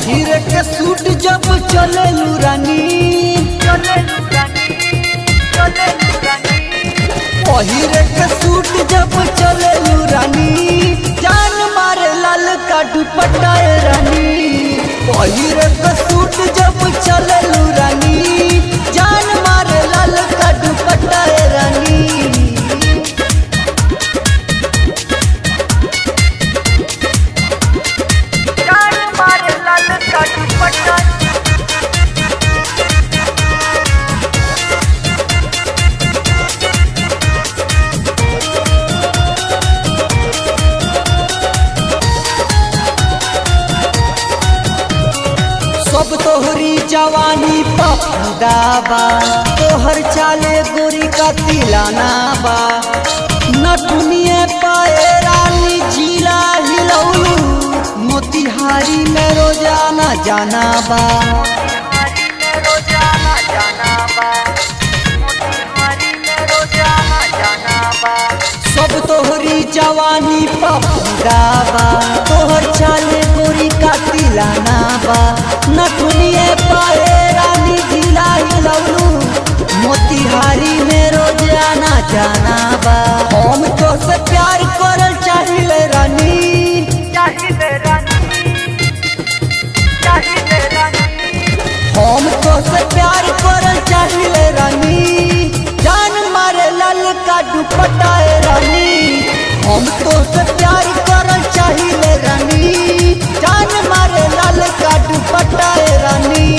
हीरे के सूट जब चले रानी हीरे के सूट जब चले रानी जान मारे लाल का दुपट्टा रानी हीरे के सूट जब चले रानी जान मारे लाल का दुपट्टा रानी सब तोहरी जवानी पफदाबा तोहर चाले गोरी का तिलाना बा नटुनिए पाए रानी जिला हिलौलू मोतिहारी में रोजाना जाना बा सब तोहरी जवानी पफदाबा तोहर चाले गोरी का तिलाना बा नटुनिए पाए रानी जिला हिलौलू मोतिहारी में रोजाना जाना बा हम तो से प्यार करल चाहिए रानी हम तो से प्यार करल चाहिए रानी जान मारे लाल का दुपट्टा रानी हम तो से प्यार करल चाहिए रानी जान मारे लाल का दुपट्टा रानी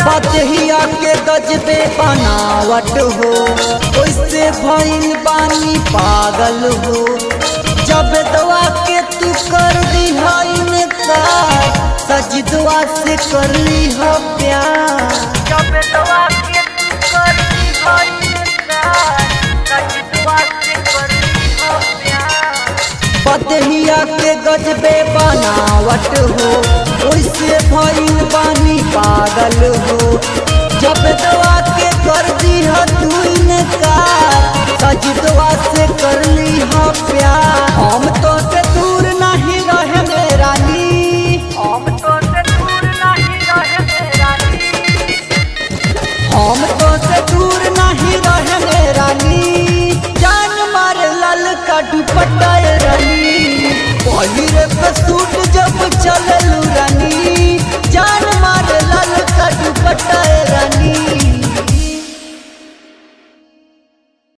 बदहिया के गजबे बनावट हो उससे भइल बानी पागल हो जब दवा के तू कर दी सजदवा से कर ली हो प्यार जब दवा के तू कर दी सजदवा से कर ली हो प्यार बदहिया के गजबे बनावट हो उससे भइल बानी पागल हो जब दवा के कर दी तू इनका